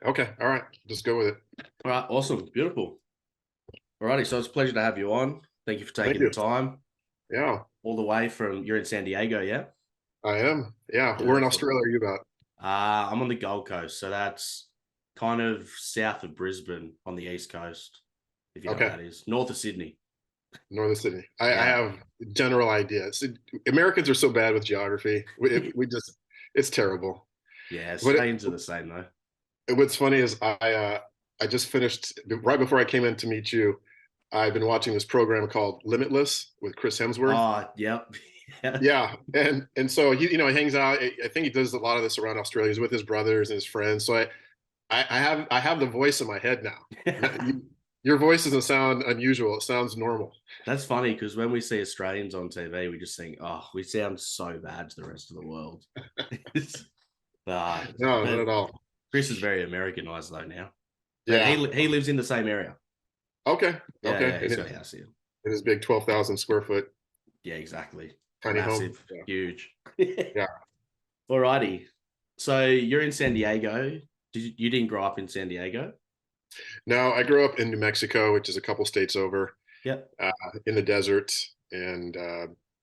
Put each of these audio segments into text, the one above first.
Okay. All right. Just go with it. All right, awesome, beautiful. Alrighty, so it's a pleasure to have you on. Thank you for Thank taking the you. time Yeah, all the way from you're in San Diego, yeah? I am. Yeah. Where in Beautiful. Australia are you about? I'm on the Gold Coast, so that's kind of south of Brisbane on the east coast, if you know where Okay. that is. North of Sydney. Northern Sydney. I Yeah. have general ideas. Americans are so bad with geography. We just, it's terrible. Yeah, But Australians are the same though. what's funny is I just finished right before I came in to meet you. I've been watching this program called Limitless with Chris Hemsworth. Oh, yep. Yeah. Yeah, and so he hangs out. I think he does a lot of this around Australia. He's with his brothers and his friends. So I have the voice in my head now. Your voice doesn't sound unusual. It sounds normal. That's funny because when we see Australians on TV, we just think, oh, we sound so bad to the rest of the world. No, not But at all. Chris is very Americanized though now. But Yeah. he lives in the same area. Okay. Yeah, Okay. yeah, he's got a house here. In his big 12,000 square foot Yeah, exactly. tiny home. Massive, huge. Yeah. Alrighty. So you're in San Diego. You didn't grow up in San Diego? No, I grew up in New Mexico, which is a couple states over, Yep. in the desert, and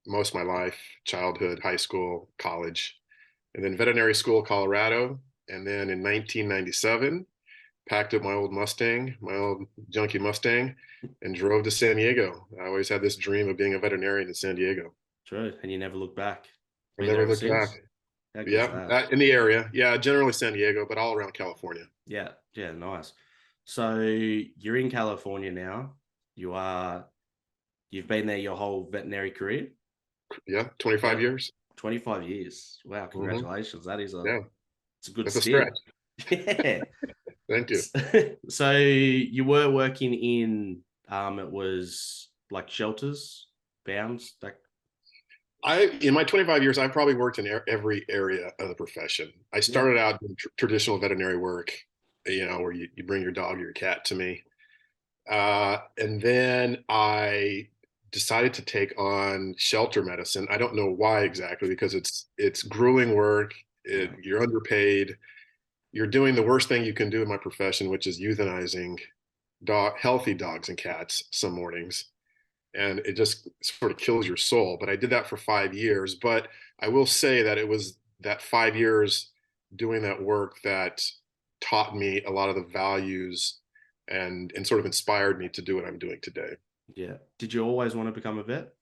most of my life, childhood, high school, college, and then veterinary school, Colorado. And then in 1997, packed up my old Mustang, my old junky Mustang, and drove to San Diego. I always had this dream of being a veterinarian in San Diego. True. And you never look back. I Been there never ever looked back. since. How good's Yeah, that? in the area. Yeah, generally San Diego, but all around California. Yeah, yeah, nice. So you're in California now. You've been there your whole veterinary career? Yeah, 25 Yep. years. 25 years. Wow, Hmm. congratulations. Yeah, It's a good that's a stretch. stint. Yeah. Thank you. So you were working in it was like shelters, bounds, like In my 25 years, I've probably worked in every area of the profession. I yeah. started out doing traditional veterinary work, where you bring your dog or your cat to me. And then I decided to take on shelter medicine. I don't know why exactly, because it's grueling work. Yeah. You're underpaid. You're doing the worst thing you can do in my profession, which is euthanizing healthy dogs and cats some mornings. And it just sort of kills your soul. But I did that for 5 years. But I will say that it was that 5 years doing that work that taught me a lot of the values and sort of inspired me to do what I'm doing today. Yeah. Did you always want to become a vet?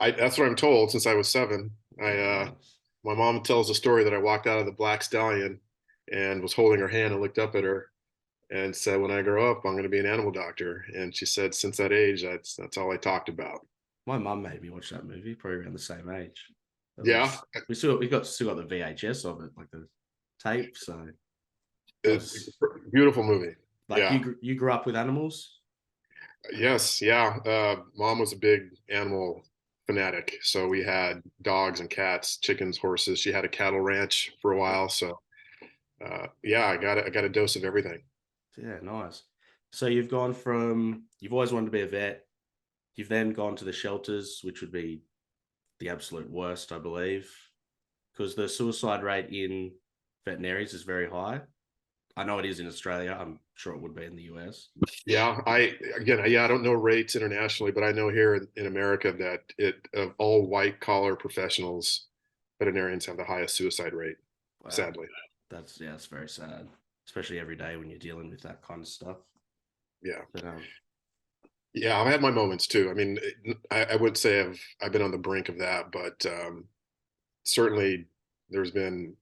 That's what I'm told since I was 7. Yeah, nice. My mom tells the story that I walked out of the Black Stallion and was holding her hand and looked up at her and said, "When I grow up, I'm going to be an animal doctor." And she said, since that age, that's all I talked about. My mum made me watch that movie, probably around the same age. Yeah, Still got the VHS of it, like the tape. So that it's was a beautiful movie. like Yeah. you grew up with animals. Yes. Yeah. Mom was a big animal fanatic, so we had dogs and cats, chickens, horses. She had a cattle ranch for a while, so yeah, I got a dose of everything. Yeah, nice. So you've always wanted to be a vet. You've then gone to the shelters, which would be the absolute worst, I believe, because the suicide rate in veterinaries is very high. I know it is in Australia. I'm sure it would be in the US. Yeah, I don't know rates internationally, but I know here in America that of all white collar professionals, veterinarians have the highest suicide rate, Wow. sadly. That's very sad, especially every day when you're dealing with that kind of stuff. Yeah. But Yeah, I've had my moments too. I mean, I would say I've been on the brink of that, but certainly there's been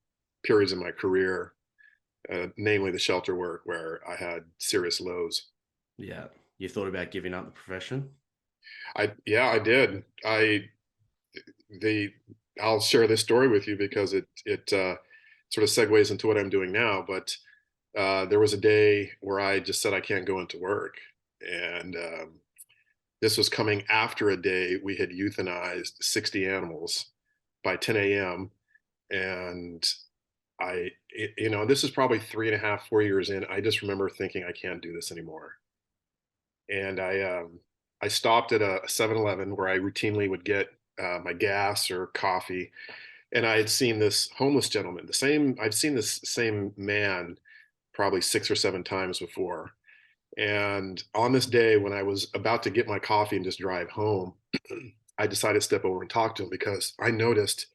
periods in my career, namely the shelter work, where I had serious lows. yeah, you thought about giving up the profession? Yeah, I did. The I'll share this story with you because it sort of segues into what I'm doing now. But there was a day where I just said I can't go into work, and this was coming after a day we had euthanized 60 animals by 10 a.m. And this is probably 3.5, 4 years in. I just remember thinking I can't do this anymore. And I stopped at a 7-Eleven where I routinely would get my gas or coffee. And I had seen this homeless gentleman, I've seen this same man probably 6 or 7 times before. And on this day, when I was about to get my coffee and just drive home, I decided to step over and talk to him because I noticed,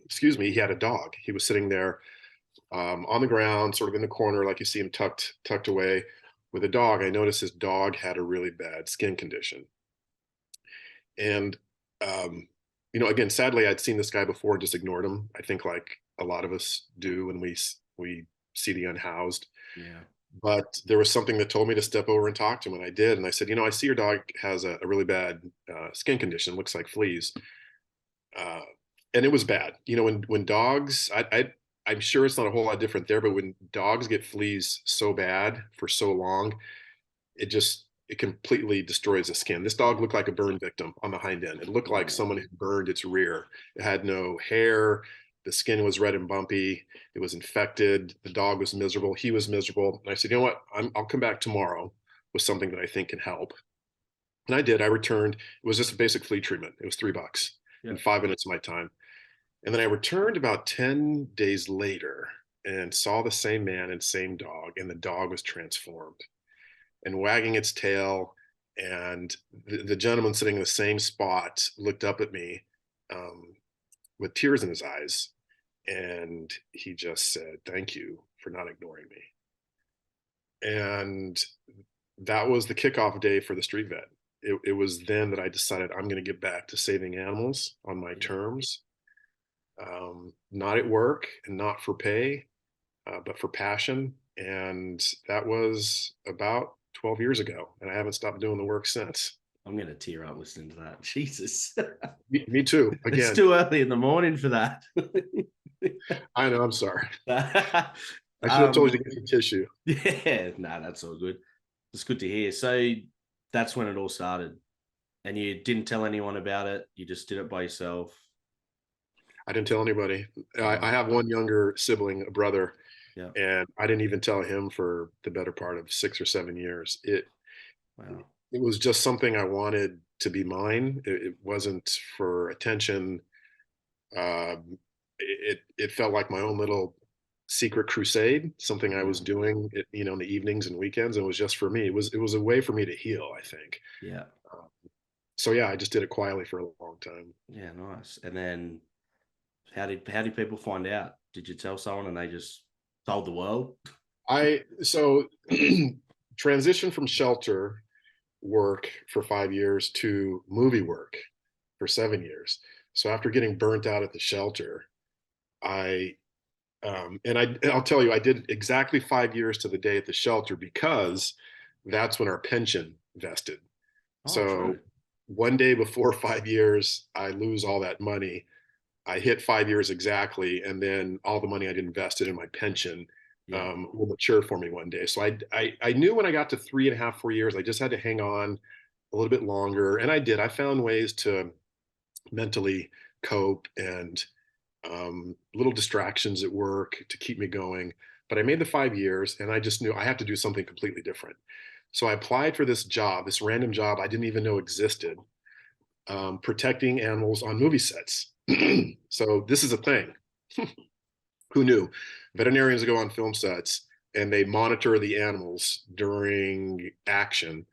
excuse me, he had a dog. He was sitting there on the ground, sort of in the corner, like you see him tucked away with a dog. I noticed his dog had a really bad skin condition. And, again, sadly, I'd seen this guy before, just ignored him. I think like a lot of us do when we see the unhoused. Yeah. But there was something that told me to step over and talk to him, and I did. And I said, I see your dog has a really bad skin condition, looks like fleas. Uh, and it was bad. When dogs, I'm sure it's not a whole lot different there, but when dogs get fleas so bad for so long, it completely destroys the skin. This dog looked like a burn victim on the hind end. It looked like someone had burned its rear. It had no hair. The skin was red and bumpy. It was infected. The dog was miserable. He was miserable. And I said, you know what? I'll come back tomorrow with something that I think can help. And I did. I returned. It was just a basic flea treatment. It was $3 and 5 minutes of my time. And then I returned about 10 days later and saw the same man and same dog, and the dog was transformed and wagging its tail. And the gentleman sitting in the same spot looked up at me with tears in his eyes. And he just said, "Thank you for not ignoring me." And that was the kickoff day for the street vet. It was then that I decided I'm going to get back to saving animals on my terms, not at work and not for pay, but for passion. And that was about 12 years ago. And I haven't stopped doing the work since. I'm going to tear up listening to that. Jesus. Me too. Again, it's too early in the morning for that. I know. I'm sorry. I should have told you to get some tissue. Yeah, no, that's all good. It's good to hear. So that's when it all started. And you didn't tell anyone about it. You just did it by yourself. I didn't tell anybody. I have one younger sibling, a brother, and I didn't even tell him for the better part of 6 or 7 years. It was just something I wanted to be mine. It wasn't for attention. It felt like my own little secret crusade, something I was doing, in the evenings and weekends. It was just for me. It was a way for me to heal, I think. Yeah. So yeah, I just did it quietly for a long time. Yeah, nice. And then how did people find out? Did you tell someone and they just told the world? So transition from shelter work for 5 years to movie work for 7 years. So after getting burnt out at the shelter, I'll tell you, I did exactly 5 years to the day at the shelter because that's when our pension vested. So one day before 5 years, I lose all that money. I hit 5 years exactly, and then all the money I'd invested in my pension will mature for me one day. So I knew when I got to 3.5, 4 years, I just had to hang on a little bit longer, and I did. I found ways to mentally cope and little distractions at work to keep me going. But I made the 5 years, and I just knew I had to do something completely different. So I applied for this job, this random job I didn't even know existed, protecting animals on movie sets. So this is a thing. Who knew? Veterinarians go on film sets and they monitor the animals during action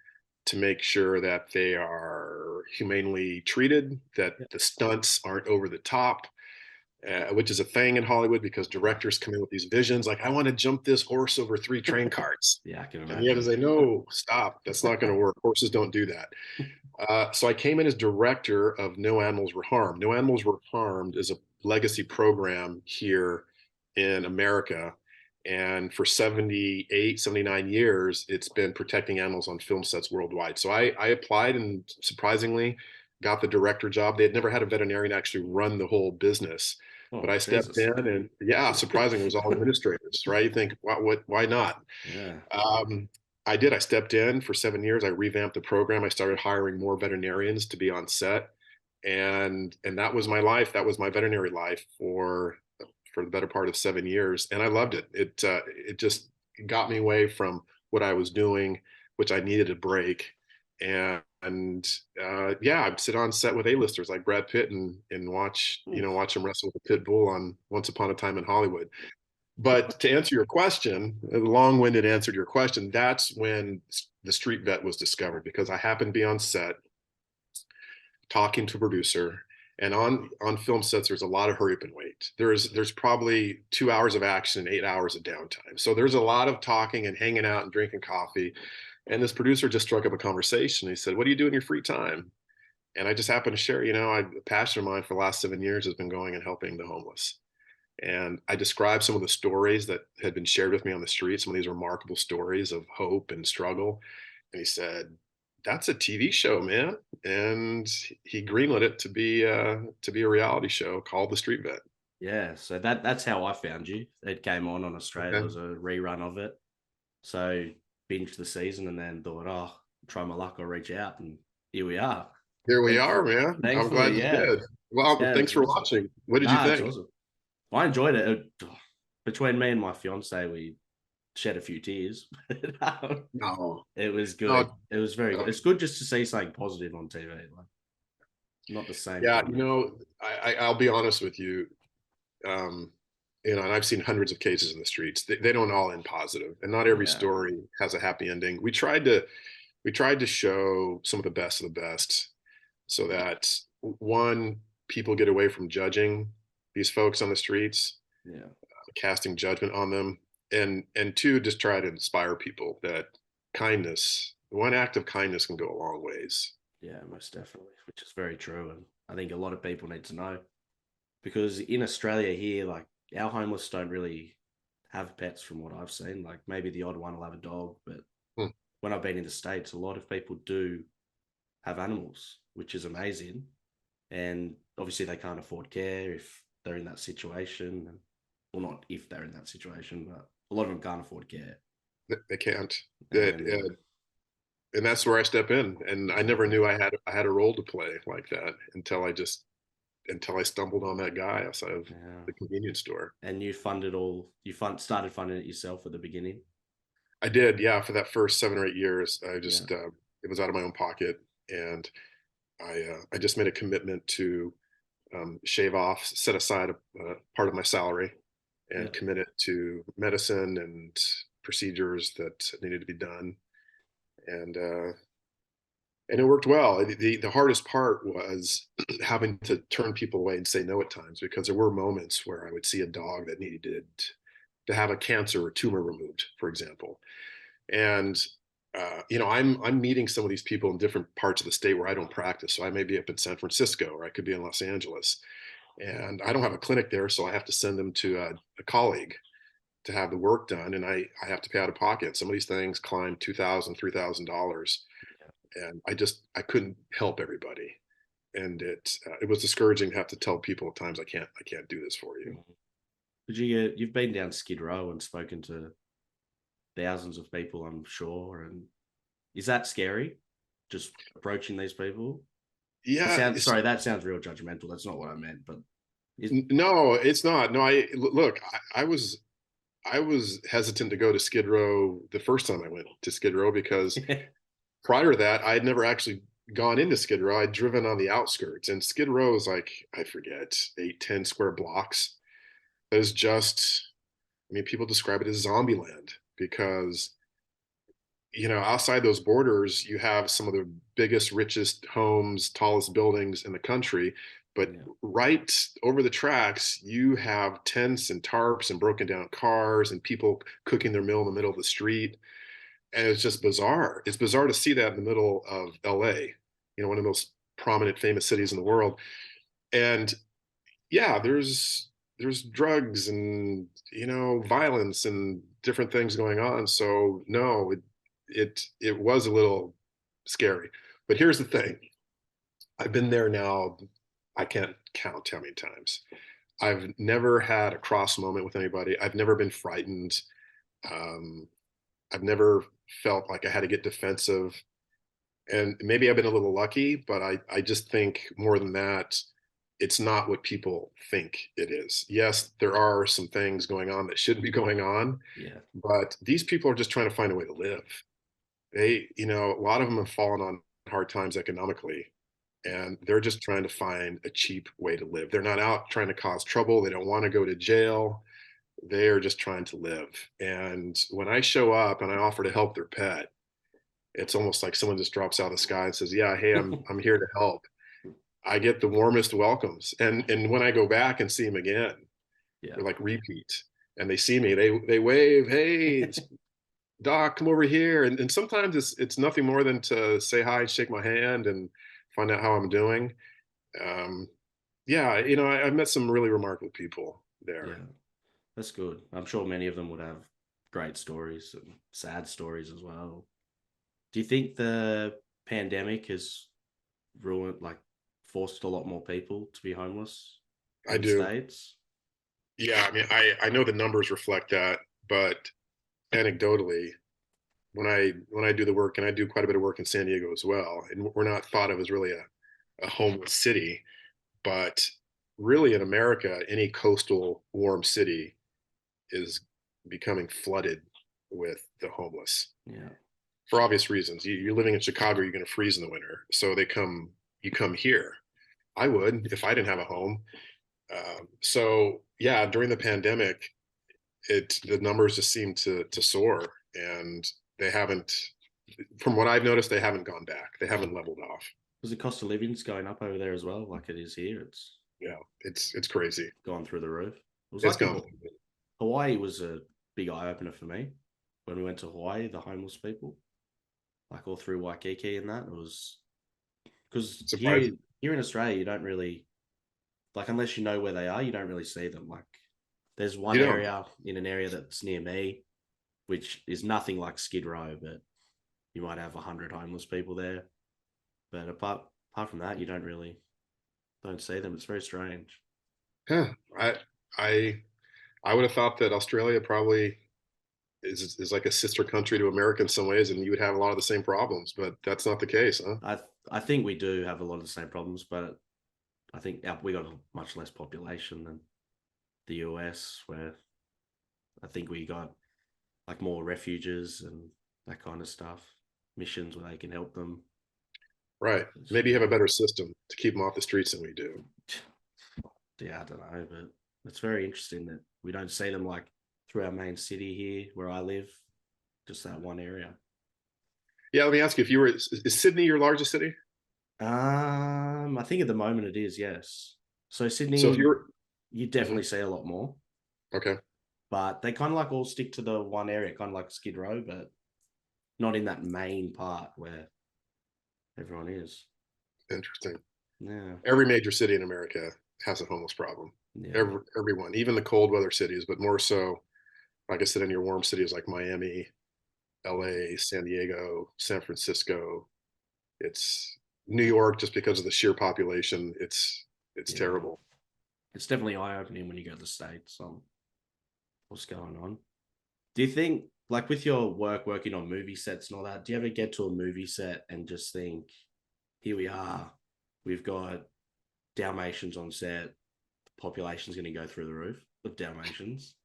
to make sure that they are humanely treated, that the stunts aren't over the top, which is a thing in Hollywood because directors come in with these visions like, I want to jump this horse over 3 train cars. Yeah, I can imagine. And you have to say, no, stop. That's not going to work. Horses don't do that. So I came in as director of No Animals Were Harmed. No Animals Were Harmed is a legacy program here in America. And for 78, 79 years, it's been protecting animals on film sets worldwide. So I applied and surprisingly got the director job. They had never had a veterinarian actually run the whole business. But I stepped in and surprisingly, it was all administrators, right? You think, why not? Yeah. I did. I stepped in for 7 years. I revamped the program. I started hiring more veterinarians to be on set. And that was my life. That was my veterinary life for the better part of 7 years. And I loved it. It just got me away from what I was doing, which I needed a break. And I'd sit on set with A-listers like Brad Pitt and watch him wrestle with a pit bull on Once Upon a Time in Hollywood. But to answer your question, a long-winded answer to your question, that's when the street vet was discovered, because I happened to be on set talking to a producer, and on film sets there's a lot of hurry up and wait. There's probably 2 hours of action and 8 hours of downtime, so there's a lot of talking and hanging out and drinking coffee. And this producer just struck up a conversation. He said, what do you do in your free time? And I just happened to share, a passion of mine for the last 7 years has been going and helping the homeless. And I described some of the stories that had been shared with me on the street, some of these remarkable stories of hope and struggle. And he said, that's a TV show, man. And he greenlit it to be a reality show called The Street Vet. Yeah, so that's how I found you. It came on Australia. There Okay. was a rerun of it. So binged the season and then thought, oh, try my luck, I'll reach out, and here we are. Here we Thankfully, are, man. I'm glad thankfully, you yeah. did. Well, Yeah, thanks it's for awesome. watching. What did you Nah, it's think? awesome. I enjoyed it. Between me and my fiance, we shed a few tears. No, It was good. no, It was very good. It's good just to see something positive on TV. Like, not the same yeah, thing. I'll be honest with you. Um, and I've seen hundreds of cases in the streets. They don't all end positive, and not every Yeah, story has a happy ending. We tried to show some of the best, so that one, people get away from judging these folks on the streets, yeah, casting judgment on them, and two, just try to inspire people that one act of kindness can go a long ways. yeah, most definitely, which is very true. And I think a lot of people need to know because in Australia here, like our homeless don't really have pets from what I've seen. Like maybe the odd one will have a dog, but Hmm. when I've been in the States, a lot of people do have animals, which is amazing. And obviously they can't afford care if they're in that situation. And well, not if they're in that situation, but a lot of them can't afford care. They can't. That And and that's where I step in. And I never exactly, knew I had a role to play like that until I stumbled on that guy outside of yeah. the convenience store. And started funding it yourself at the beginning. I did, yeah, for that first 7 or 8 years. I Yeah, just it was out of my own pocket, and I just made a commitment to shave off, set aside a part of my salary, yeah, and commit it to medicine and procedures that needed to be done. And it worked well. The hardest part was having to turn people away and say no at times, because there were moments where I would see a dog that needed to have a cancer or tumor removed, for example. And I'm meeting some of these people in different parts of the state where I don't practice. So I may be up in San Francisco, or I could be in Los Angeles, and I don't have a clinic there, so I have to send them to a colleague to have the work done, and I have to pay out of pocket. Some of these things climb $2,000, $3,000, and I couldn't help everybody, and it was discouraging to have to tell people at times, I can't do this for you. yeah. But you've been down Skid Row and spoken to thousands of people, I'm sure. And is that scary? Just approaching these people? Yeah, That sounds real judgmental. That's not what I meant. But is no, it's not. No, look, I was hesitant to go to Skid Row the first time I went to Skid Row, because prior to that, I had never actually gone into Skid Row. I'd driven on the outskirts, and Skid Row is like, I forget, 8, 10 square blocks. It was just, I mean, people describe it as zombie land, because, outside those borders, you have some of the biggest, richest homes, tallest buildings in the country. But yeah, right over the tracks, you have tents and tarps and broken down cars and people cooking their meal in the middle of the street. And it's just bizarre. It's bizarre to see that in the middle of LA, one of the most prominent, famous cities in the world. And yeah, there's drugs and violence and different things going on. So no, it was a little scary. But here's the thing: I've been there now. I can't count how many times. I've never had a cross moment with anybody. I've never been frightened. Um, I've never felt like I had to get defensive. And maybe I've been a little lucky, but I just think more than that, it's not what people think it is. Yes, there are some things going on that shouldn't be going on, yeah, but these people are just trying to find a way to live. A lot of them have fallen on hard times economically, and they're just trying to find a cheap way to live. They're not out trying to cause trouble. They don't want to go to jail. They are just trying to live. And when I show up and I offer to help their pet, it's almost like someone just drops out of the sky and says, "Yeah, hey, I'm here to help." I get the warmest welcomes. And when I go back and see them again, Yeah. they're like repeat. And they see me, they wave, "Hey, Doc, come over here." And sometimes it's nothing more than to say hi, shake my hand, and find out how I'm doing. Um, yeah, I've met some really remarkable people there. Yeah. That's good. I'm sure many of them would have great stories and sad stories as well. Do you think the pandemic has ruined, like, forced a lot more people to be homeless I in the do. States? Yeah, I mean, I know the numbers reflect that, but anecdotally, when I do the work, and I do quite a bit of work in San Diego as well, and we're not thought of as really a homeless city, but really in America, any coastal warm city is becoming flooded with the homeless Yeah. for obvious reasons. You're living in Chicago, you're going to freeze in the winter, so you come here. I would if I didn't have a home. So yeah, during the pandemic, the numbers just seem to soar, and they haven't. From what I've noticed, they haven't gone back. They haven't leveled off. Because the cost of living's going up over there as well, like it is here. It's Yeah, it's crazy. gone through the roof. It was It's like in gone. Hawaii was a big eye opener for me when we went to Hawaii. The homeless people, like all through Waikiki and that, it was because Surprising. here in Australia, you don't really, like, unless you know where they are, you don't really see them. Like, there's You one don't. area in an area that's near me, which is nothing like Skid Row, but you might have 100 homeless people there. But apart from that, you don't see them. It's very strange. Huh. I I would have thought that Australia probably is like a sister country to America in some ways, and you would have a lot of the same problems, but that's not the case, huh? I think we do have a lot of the same problems, but I think we got a much less population than the US, where I think we got like more refuges and that kind of stuff, missions where they can help them. Right. Maybe you have a better system to keep them off the streets than we do. Yeah, I don't know, but it's very interesting that we don't see them like through our main city here where I live, just that one area. Yeah, let me ask you, if you were, is Sydney your largest city? I think at the moment it is, yes. So So if Sydney, you're, you mhm, definitely see a lot more, okay, but they kind of like all stick to the one area, kind of like Skid Row, but not in that main part where everyone is. interesting. Yeah, Every major city in America has a homeless problem. yeah, Everyone, even the cold weather cities, but more so, like I said, in your warm cities like Miami, LA, San Diego, San Francisco. It's New York, just because of the sheer population. It's yeah. terrible. It's definitely eye opening when you go to the States on what's going on. Do you think, like with your work, working on movie sets and all that, do you ever get to a movie set and just think, here we are, we've got Dalmatians on set, the population's going to go through the roof of Dalmatians?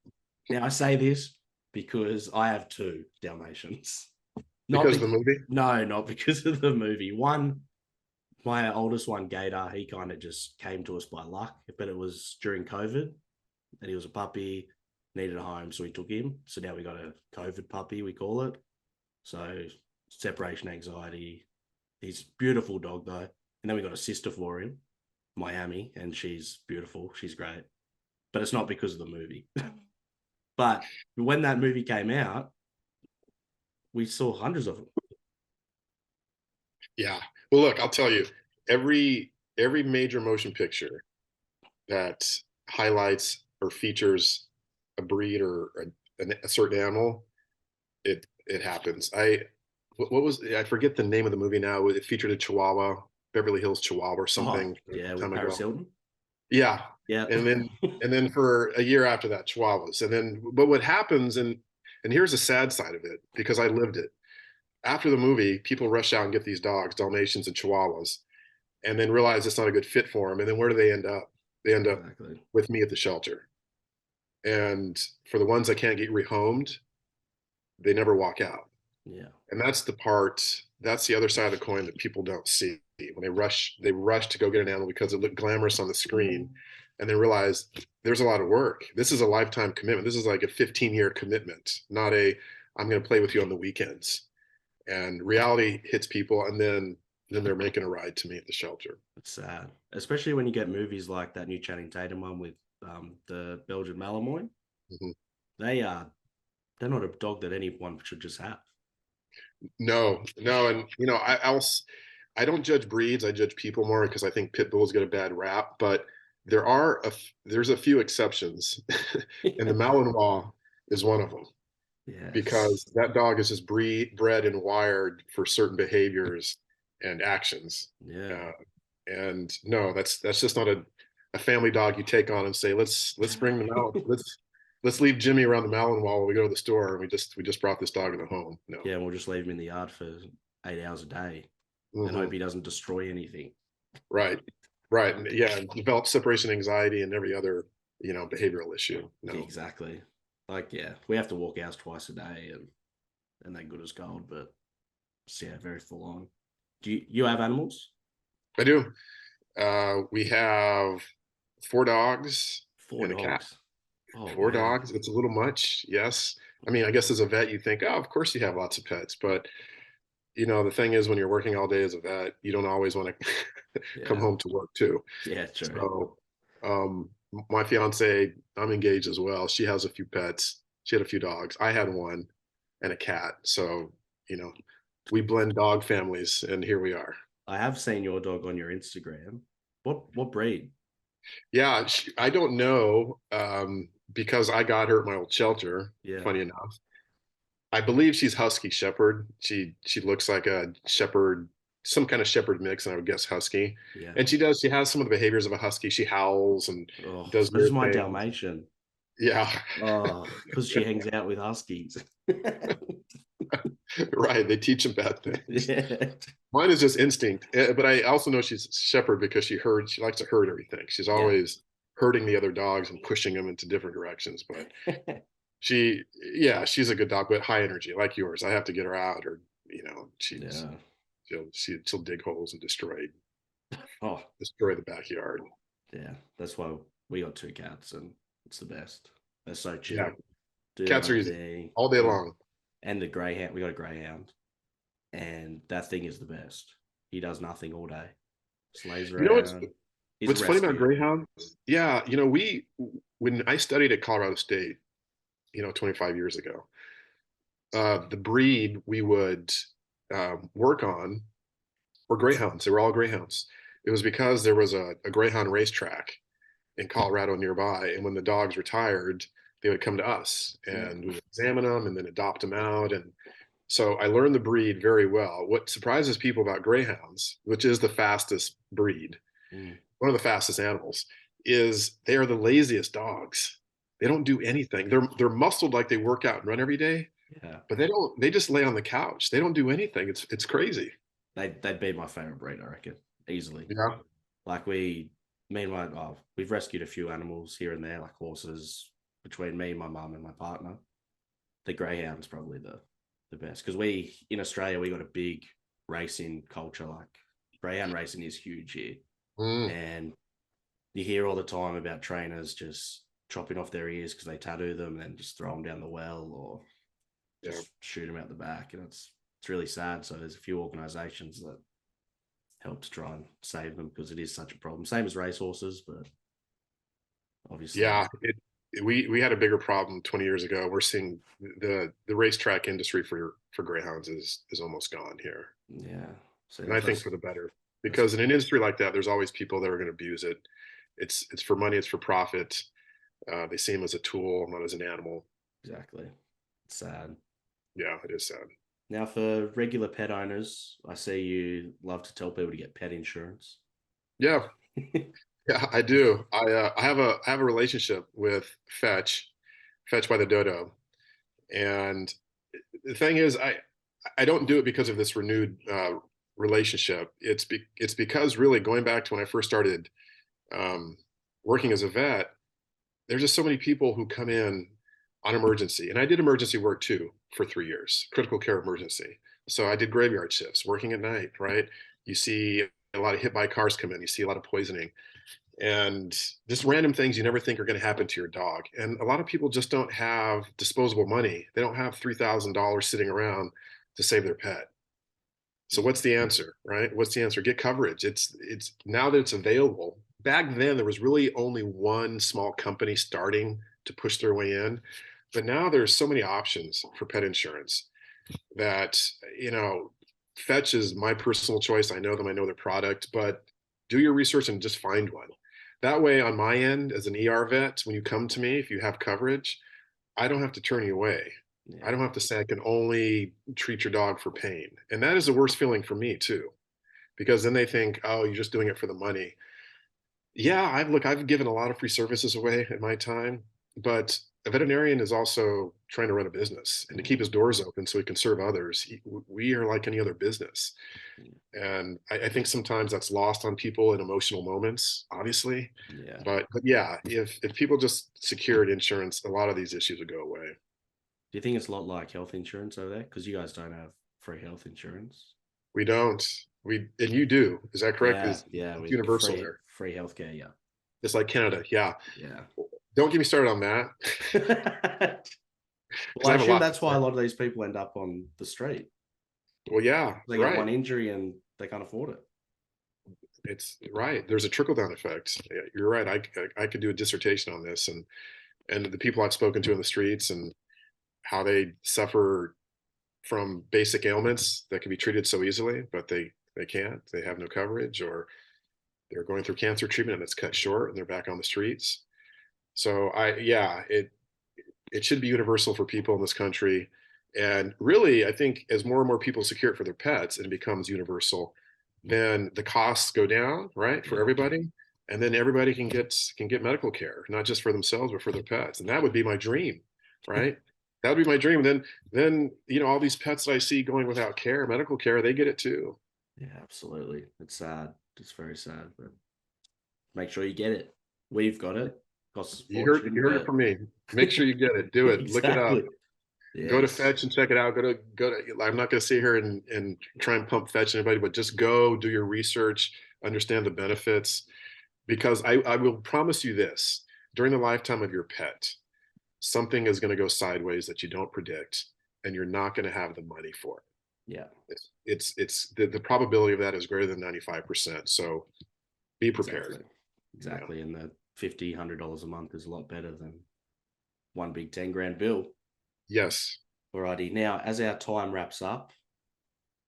Now, I say this because I have two Dalmatians. Not Because of be- the movie? no, not because of the movie. One, my oldest one, Gator, he kind of just came to us by luck, but it was during COVID and he was a puppy, needed a home, so we took him. So now we got a COVID puppy, we call it. So separation anxiety. He's a beautiful dog though. And then we got a sister for him, Miami, and she's beautiful. She's great. But it's not because of the movie. But when that movie came out, we saw hundreds of them. Yeah. Well, look, I'll tell you, every major motion picture that highlights or features a breed or a certain animal, it happens. What was, I forget the name of the movie now. It featured a Chihuahua, Beverly Hills Chihuahua or Oh, something yeah, a with time Paris ago. Hilton. Yeah. Yeah. And then for a year after that, Chihuahuas. And then but what happens, and here's the sad side of it, because I lived it. After the movie, people rush out and get these dogs, Dalmatians and Chihuahuas, and then realize it's not a good fit for them. And then where do they end up? They end up Exactly. with me at the shelter. And for the ones that can't get rehomed, they never walk out. Yeah. And that's the other side of the coin that people don't see. When they rush to go get an animal because it looked glamorous on the screen. and then realize there's a lot of work. This is a lifetime commitment. This is like a 15-year commitment, not a I'm going to play with you on the weekends. And reality hits people, and then they're making a ride to me at the shelter. It's sad, especially when you get movies like that new Channing Tatum one with the Belgian Malinois. Mhm. They are they're not a dog that anyone should just have. No, no, and I don't judge breeds. I judge people more because I think pit bulls get a bad rap. But there's a few exceptions, and the Malinois is one of them Yes. because that dog is just bred and wired for certain behaviors and actions. Yeah. Uh, and no, that's just not a family dog you take on and say let's bring them out. Let's leave Jimmy around the Malinois while we go to the store and we just brought this dog in the home. No. Yeah, and we'll just leave him in the yard for 8 hours a day and Hmm. hope he doesn't destroy anything. Right. Right. And yeah, and develop separation anxiety and every other, behavioral issue. Yeah, No. exactly. Like, yeah, we have to walk ours twice a day and they're good as gold, but yeah, very full on. Do you have animals? I do. We have 4 dogs Four and a cat. dogs. Oh Four wow. dogs. It's a little much. Yes. I mean, I guess as a vet, you think, oh, of course you have lots of pets, but the thing is when you're working all day as a vet, you don't always want to come Yeah. home to work too. Yeah, true. So, my fiance, I'm engaged as well. She has a few pets. She had a few dogs. I had one and a cat. So, you know, we blend dog families, and here we are. I have seen your dog on your Instagram. What breed? Yeah, I don't know because I got her at my old shelter. Yeah. Funny enough, I believe she's Husky Shepherd. She looks like a shepherd, some kind of shepherd mix, and I would guess Husky. Yeah. And she does. She has some of the behaviors of a Husky. She howls and Oh, does so does weird my things. Dalmatian. Yeah, Oh, because she hangs out with huskies. right. They teach them bad things. Yeah. Mine is just instinct, but I also know she's shepherd because she likes to herd everything. She's Yeah. always herding the other dogs and pushing them into different directions. But yeah, she's a good dog, but high energy like yours. I have to get her out, or Yeah. she'll dig holes and Oh, destroy the backyard. yeah. That's why we got two cats and it's the best. They're so Yeah, chill. Do their cats are own easy thing. all day Yeah. long. And the greyhound, we got a greyhound. And that thing is the best. He does nothing all day. Just lays You know around. He's a what's funny about rescue. greyhounds? Yeah, we when I studied at Colorado State, 25 years ago, the breed we would work on were greyhounds. They were all greyhounds. It was because there was a greyhound racetrack in Colorado nearby, and when the dogs retired, they would come to us, and we would examine them and then adopt them out. And so I learned the breed very well. What surprises people about greyhounds, which is the fastest breed, Mm. one of the fastest animals, is they are the laziest dogs. They don't do anything. They're muscled like they work out and run every day, Yeah. but they don't. They just lay on the couch. They don't do anything. It's crazy. They'd be my favorite breed, I reckon, easily. Yeah. Like we've rescued a few animals here and there, like horses, between me, my mum, and my partner. The greyhound's probably the best because we in Australia we got a big racing culture. Like greyhound racing is huge here, Mm, and you hear all the time about trainers just chopping off their ears because they tattoo them and then just throw them down the well or yeah. just shoot them out the back, and it's really sad. So there's a few organisations that help to try and save them because it is such a problem. Same as racehorses, but obviously, Yeah. We had a bigger problem 20 years ago. We're seeing the racetrack industry for greyhounds is almost gone here, yeah. So and I think for the better because in an industry like that, there's always people that are going to abuse it. It's for money. It's for profit. They see him as a tool, not as an animal. exactly. It's sad. Yeah, it is sad. Now, for regular pet owners, I see you love to tell people to get pet insurance. Yeah, yeah, I do. I have a relationship with Fetch by the Dodo, and the thing is, I don't do it because of this renewed relationship. It's because really going back to when I first started um, working as a vet, there's just so many people who come in on emergency, and I did emergency work too for 3 years, critical care emergency. So I did graveyard shifts, working at night. Right, you see a lot of hit by cars come in. You see a lot of poisoning and just random things you never think are going to happen to your dog. And a lot of people just don't have disposable money. They don't have $3,000 sitting around to save their pet. So what's the answer, right? What's the answer? Get coverage. It's now that it's available. Back then, there was really only one small company starting to push their way in, but now there's so many options for pet insurance that Fetch is my personal choice. I know them. I know their product, but do your research and just find one. That way, on my end, as an ER vet, when you come to me, if you have coverage, I don't have to turn you away. I don't have to say I can only treat your dog for pain. And that is the worst feeling for me too, because then they think, oh, you're just doing it for the money. Yeah, I've given a lot of free services away in my time, but a veterinarian is also trying to run a business and to keep his doors open so he can serve others. We are like any other business. And I think sometimes that's lost on people in emotional moments, obviously. Yeah. But yeah, if people just secured insurance, a lot of these issues would go away. Do you think it's a lot like health insurance over there? Because you guys don't have free health insurance. We don't. And you do. Is that correct? Yeah, It's with universal there. free healthcare. Yeah. Just like Canada. Yeah. Yeah. Don't get me started on that. Well, I assume that's why a lot of these people end up on the street. Well, yeah. They get one injury and they can't afford it. It's right. There's a trickle down effect. You're right. I could do a dissertation on this and the people I've spoken to in the streets and how they suffer from basic ailments that can be treated so easily, but they can't. They have no coverage, or they're going through cancer treatment and it's cut short and they're back on the streets. So it should be universal for people in this country. And really, I think as more and more people secure it for their pets and it becomes universal, then the costs go down, right, for everybody. And then everybody can get medical care, not just for themselves, but for their pets. And that would be my dream, right? That would be my dream. Then all these pets that I see going without care, medical care, they get it too. Yeah, absolutely. It's sad. It's very sad, but make sure you get it. We've got it. You heard it from me. Make sure you get it. Do it. Exactly. Look it up. Yes. Go to Fetch and check it out. Go to. I'm not going to sit here and try and pump Fetch anybody, but just go do your research, understand the benefits, because I will promise you this: during the lifetime of your pet, something is going to go sideways that you don't predict, and you're not going to have the money for it. Yeah, it's the probability of that is greater than 95%. So be prepared. Exactly. And the $100 a month is a lot better than one big 10 grand bill. Yes. Alrighty. Now, as our time wraps up,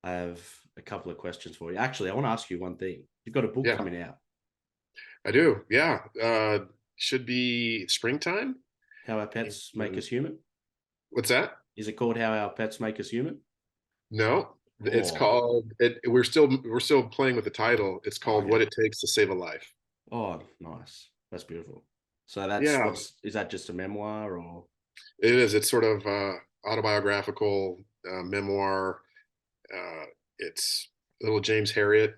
I have a couple of questions for you. Actually, I want to ask you one thing. You've got a book coming out. I do. Yeah. Should be springtime. How Our Pets Make Us Human. What's that? Is it called How Our Pets Make Us Human? No, it's called it. We're still playing with the title. It's called What It Takes to Save a Life. Oh, nice. That's beautiful. So that's is that just a memoir or? It is. It's sort of autobiographical memoir. It's little James Harriet,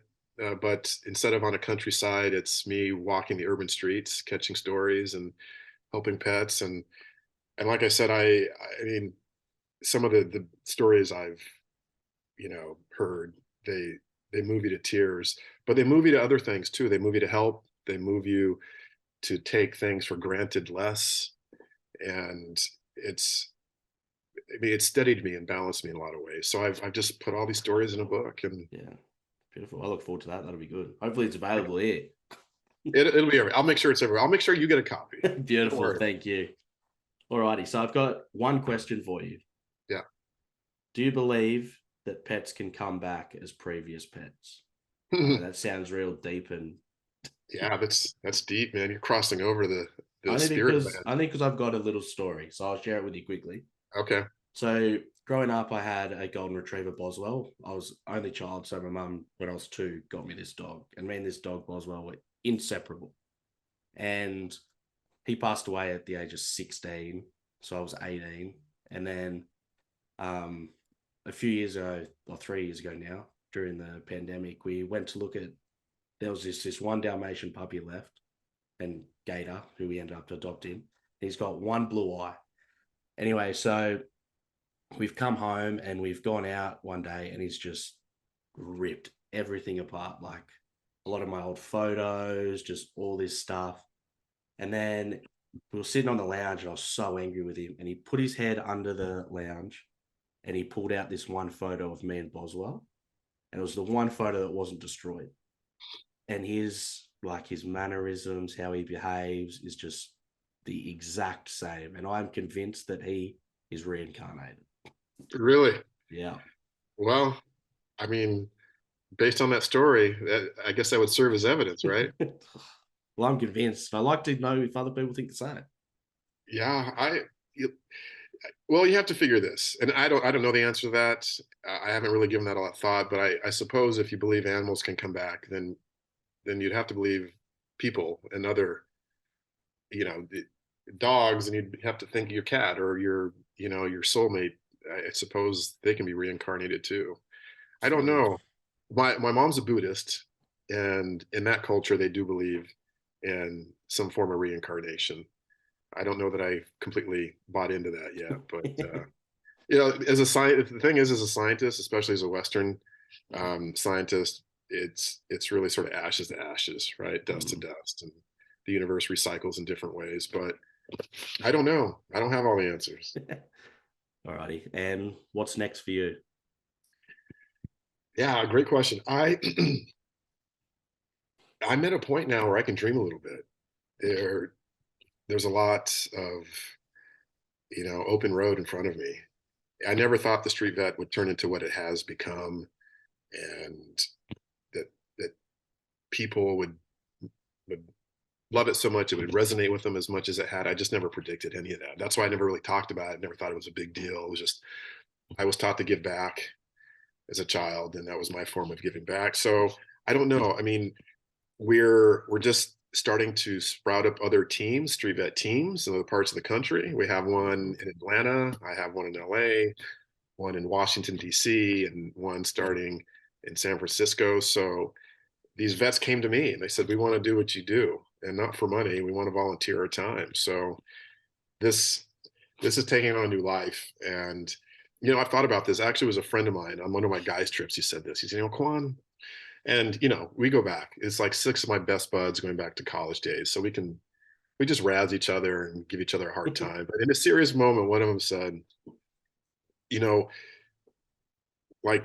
but instead of on a countryside, it's me walking the urban streets, catching stories and helping pets. And like I said, I mean, some of the stories I've heard, they move you to tears, but they move you to other things too. They move you to help. They move you to take things for granted less. And it's steadied me and balanced me in a lot of ways. So I've just put all these stories in a book. And yeah, beautiful. I look forward to that. That'll be good. Hopefully it's available here. It'll be everywhere. I'll make sure it's everywhere. I'll make sure you get a copy. Beautiful. Thank you. Alrighty. So I've got one question for you. Yeah. Do you believe that pets can come back as previous pets? That sounds real deep and. Yeah, that's deep, man. You're crossing over the spirit. Only because I've got a little story, so I'll share it with you quickly. Okay. So growing up, I had a golden retriever, Boswell. I was only child, so my mum, when I was 2, got me this dog, and me and this dog Boswell were inseparable. And he passed away at the age of 16, so I was 18, and then a few years ago, or 3 years ago now, during the pandemic, we went to look at. There was this one Dalmatian puppy left, and Gator, who we ended up adopting. He's got one blue eye. Anyway, so we've come home and we've gone out one day, and he's just ripped everything apart. Like a lot of my old photos, just all this stuff. And then we were sitting on the lounge and I was so angry with him. And he put his head under the lounge and he pulled out this one photo of me and Boswell. And it was the one photo that wasn't destroyed. And his mannerisms, how he behaves is just the exact same. And I'm convinced that he is reincarnated. Really? Yeah. Well, I mean, based on that story, I guess that would serve as evidence, right? Well, I'm convinced. I like to know if other people think the same. Yeah, well, you have to figure this, and I don't know the answer to that. I haven't really given that a lot of thought, but I suppose if you believe animals can come back, then you'd have to believe people and other, dogs, and you'd have to think your cat or your soulmate. I suppose they can be reincarnated too. I don't True. know. My mom's a Buddhist, and in that culture, they do believe in some form of reincarnation. I don't know that I completely bought into that yet, but as a scientist, the thing is, as a scientist, especially as a Western scientist, it's really sort of ashes to ashes, right? Dust to dust, and the universe recycles in different ways. But I don't know. I don't have all the answers. Alrighty. And what's next for you? Yeah, great question. I'm at a point now where I can dream a little bit. There's a lot of open road in front of me. I never thought the street vet would turn into what it has become, and that people would love it so much it would resonate with them as much as it had. I just never predicted any of that. That's why I never really talked about it. Never thought it was a big deal. It was just I was taught to give back as a child, and that was my form of giving back. So I don't know. I mean, we're just starting to sprout up other teams, street vet teams in other parts of the country. We have one in Atlanta. I have one in LA, one in Washington, D.C., and one starting in San Francisco. So these vets came to me and they said, we want to do what you do, and not for money. We want to volunteer our time. So this is taking on a new life. And I've thought about this. Actually, it was a friend of mine on one of my guys' trips. He said this. He said, Kwan, and we go back. It's like 6 of my best buds going back to college days. So we just razz each other and give each other a hard time. But in a serious moment, one of them said, you know, like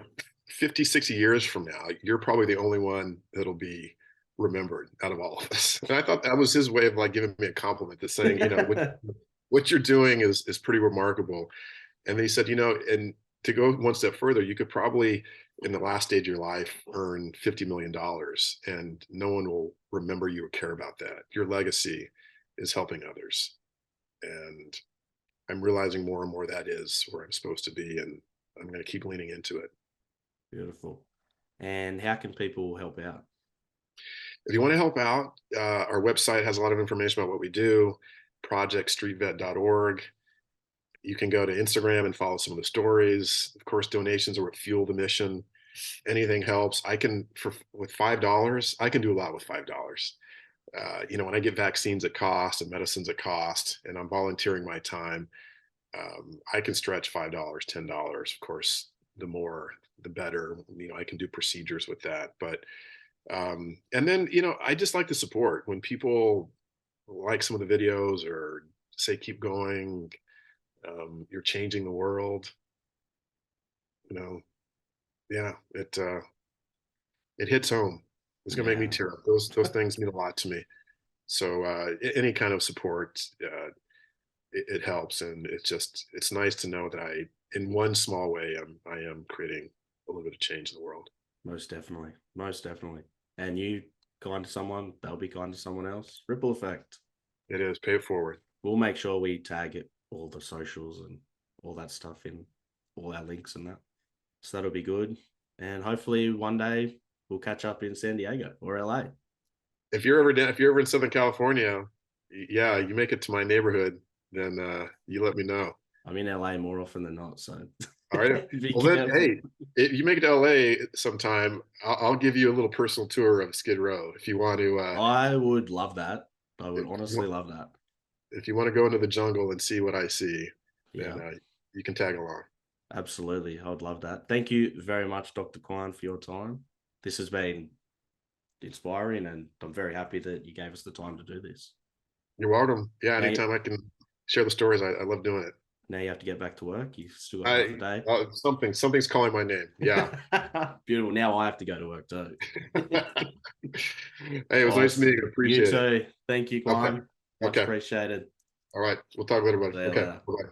50, 60 years from now, you're probably the only one that'll be remembered out of all of us. And I thought that was his way of like giving me a compliment, to saying, what you're doing is pretty remarkable. And he said, and to go one step further, you could probably in the last stage of your life earn $50 million and no one will remember you or care about that. Your legacy is helping others. And I'm realizing more and more that is where I'm supposed to be. And I'm going to keep leaning into it. Beautiful. And how can people help out? If you want to help out, our website has a lot of information about what we do, projectstreetvet.org. You can go to Instagram and follow some of the stories. Of course, donations are what fuel the mission. Anything helps. With $5, I can do a lot with $5. When I get vaccines at cost and medicines at cost, and I'm volunteering my time, I can stretch $5, $10. Of course, the more, the better. I can do procedures with that. But and then I just like the support when people like some of the videos or say keep going. You're changing the world. Yeah, it hits home. It's gonna make me tear up. Those things mean a lot to me. So any kind of support, it helps, and it's nice to know that in one small way, I am creating a little bit of change in the world. Most definitely, most definitely. And you kind to someone, they'll be kind to someone else. Ripple effect. It is. Pay it forward. We'll make sure we tag it, all the socials and all that stuff in all our links and that. So that'll be good. And hopefully one day we'll catch up in San Diego or LA. If you're ever in Southern California, yeah, you make it to my neighborhood, then you let me know. I'm in LA more often than not, so. All right. Well, then, hey, if you make it to LA sometime, I'll give you a little personal tour of Skid Row if you want to. I would love that. I would honestly love that. If you want to go into the jungle and see what I see, then you can tag along. Absolutely. I would love that. Thank you very much, Dr. Kwane, for your time. This has been inspiring, and I'm very happy that you gave us the time to do this. You're welcome. Yeah, Now, anytime I can share the stories, I love doing it. now you have to get back to work. You've still got half a day. Something's calling my name. Yeah. Beautiful. Now I have to go to work too. Hey, it was nice meeting you. Appreciate it. You too. Thank you, Kwane. Okay. Much Okay. appreciated. All right. We'll talk later, buddy. See you Okay. later. Bye-bye.